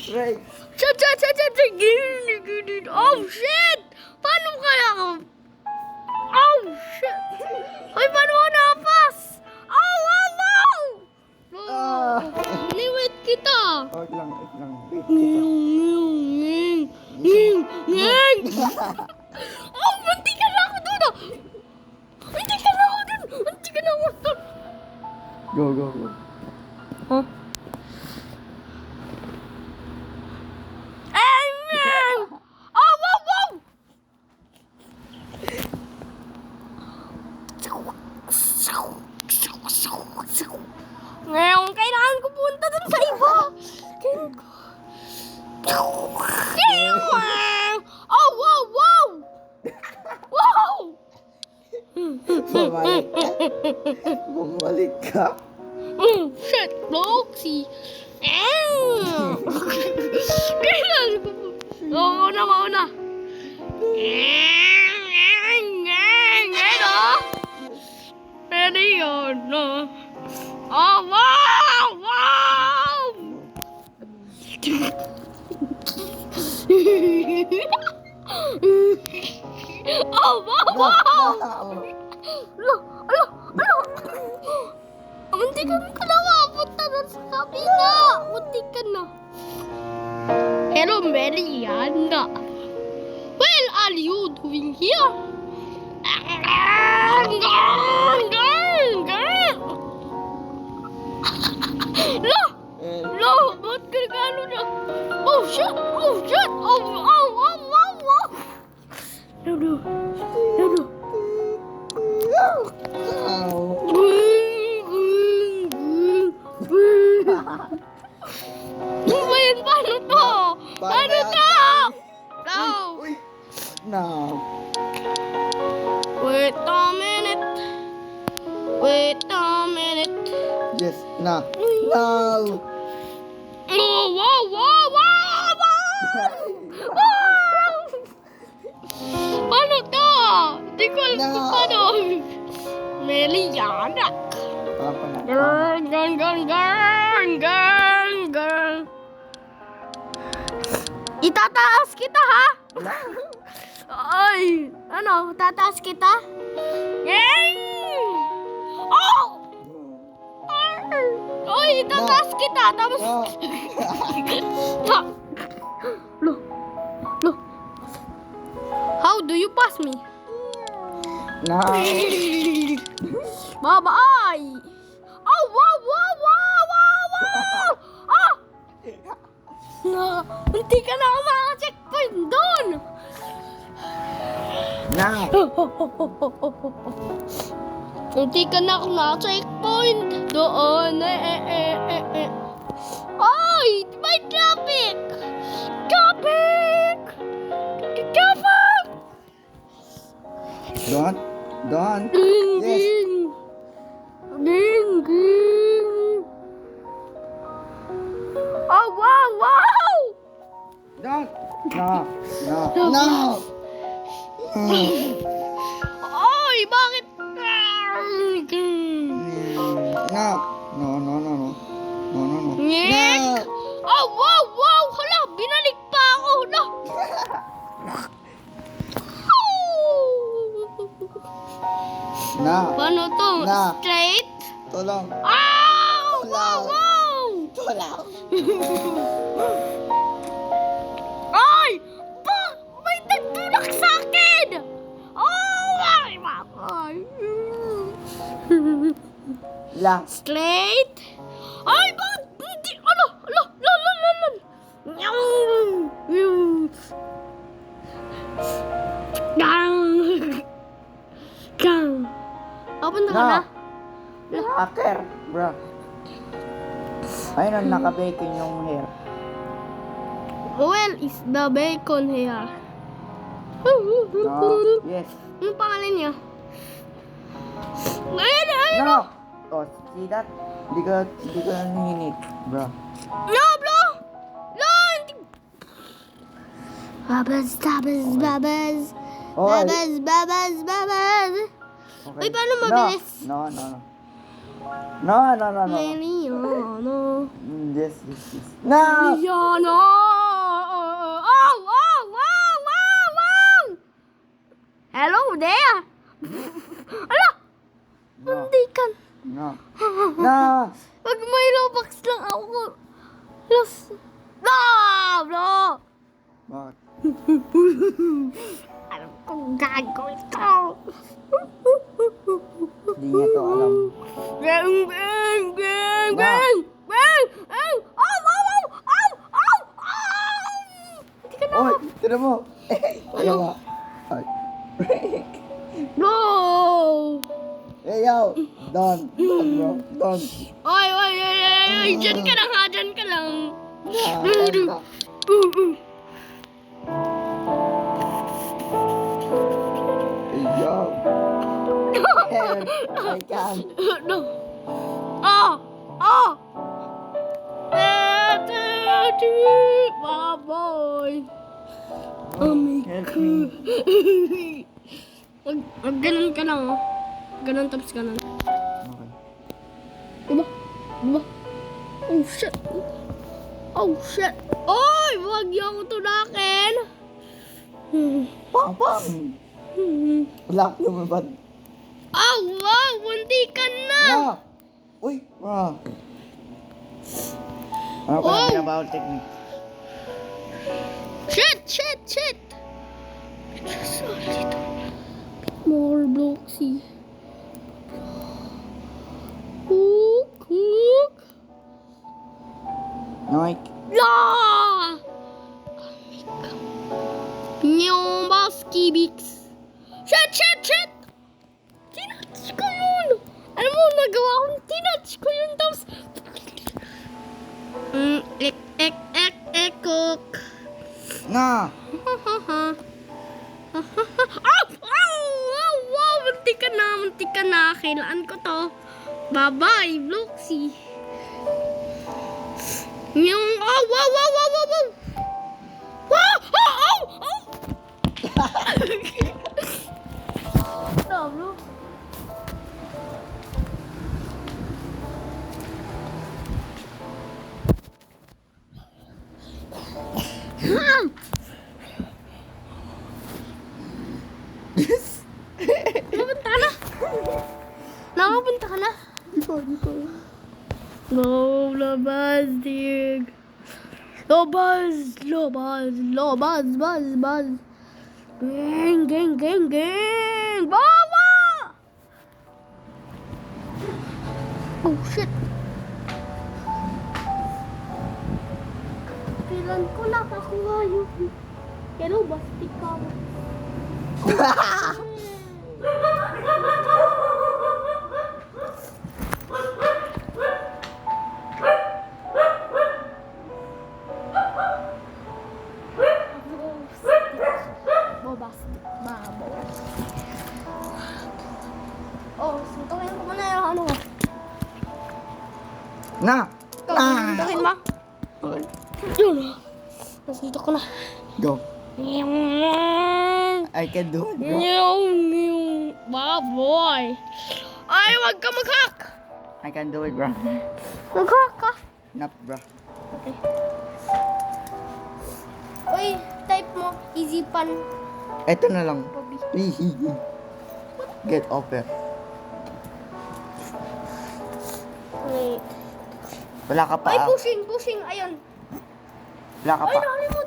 Ray! Oh shit! Paano kaya ako? Oh shit! Ay, paano ako napas? Oh, wow, wow! Ah! Niwit kita! Wait lang. Nging! Oh, munti ka na ako doon! Munti ka na ako doon! Go. Huh? Oh, wow! Ngayon, kailangan ko punta dun sa iba. Oh, wow! Bumalik ka. Shit, Roxy. Kailangan ko po. Mauna. Ready or no? Oh, wow! Oh, wow! Alo! Munti ka na mapunta doon sa kabila. Munti ka na. Hello, Mariana. Well, are you doing here? Lo, ba't gagano na? Oh, shit! Oh! No. Paano to? No. Uy! No. Wait a minute. Yes, no. Oh, wow! Paano to? Hindi ko alam kung paano. Meliana. Girl. Itataas kita, ha? Ay, ano? Tataas kita? Yay! Oh! Oy, itataas kita. Tapos... Lo. How do you pass me? No. Bye-bye! Oh, wow! Ah! Hindi ka na ako maka-checkpoint doon! No. Hindi ka na ako naka-checkpoint doon. Ay! May traffic! Don. Yes. Ding. Oh, wow! Don. No. Oy, bakit? No. Nick? Oh, wow! Hala, binalik pa ako. No. No. Paano to? No. Straight? Tulong. Wow! Tulong. Ay! May nagtulak sa akin! Oh, my God! Lang. Straight? Ay, bakit? Hindi, Lo. Gang. Papunta ka na? Hacker, bro. Ayun, naka-bacon yung hair. Well, is the bacon here? No. Yes. Ano pangalan niya? No. Oh, see that? Hindi ka nanginit, bro. No, bro! No! Hindi. Babas. Okay. Uy, paano mabilis? No. Mariano. Yes, yes, yes. No! Yan na! Oh! Oh! Wow! Wow! Wow! Hello there! Ala! No. Hindi ka. No. No! Pag may Robux lang ako. Los. No! No! Bakit? Alam kong gagawin ko. Hindi niya to alam. Bang! Bang! Bang! No. Bang! Bang! Bang! Ow! Ow! Ow! Ow! Ow! Ow! Hindi ka na. Oy, tira mo. Ano ba? Ay. No! Hey, yo. Don. Don, bro. Don. Oy! Oy! Oy! Oy! Oy! Diyan ka lang ha! Diyan ka lang. No. Hey, yo. Help. I can't. No! Oh! Oh! Baboy! Oh my Help God. me. Wag ganun ka lang, oh. Ganun tapos ganun. Okay. Diba? Diba? Oh, shit. Oh, shit. Oy! Wag niyo ako tunakin. Pang, pang. Wala ko naman ba? Oh, wow! Bunti ka na! No. Uy, bro. Ano pa Oh. lang pinabawal technique? Shit! Shit! Shit! Sorry dito. More blocksy. Hook! Hook! Nike. La! Nyong baskibix. Shit! Shit! Shit! Tinatch ko yun! Alam mo, nagawa kong tinatch ko yun tapos... Cook. Na. Ow! Wow! Wow! Muntik ka na! Muntik ka na! Kailangan ko to. Bye-bye, Bloxy. Yung... Oh! Wow! Wow! Wow! Wow! Wow! Wow! Oh! Oh! Oh! Tablo. Yes. Nakapunta ka na. Nakapunta ka na. Dito. No, labas, dig. Lobaz, lobaz, lobaz, baz, baz. Gang, gang, gang, gang. Baba! Oh, shit. Kailan ko nakakuha yung... Pero bastik ka mo. Bobastic, babaw. Oh, suntukin ko muna yung ano. Na. Ikaw, suntukin mo. Okay. Yun. Nasuntok ko na. Go. I can do it, bro. Baboy. Ay, wag ka mag-hack. I can do it, bro. Mag-hack ka. Nap, bro. Okay. Uy, type mo. Easy pan. Ito na lang. Bobby. Hihihi. Get over. Wait. Wala ka pa. Ay, pushing, pushing. Ayun. Wala ka Ay, pa. nakalimutan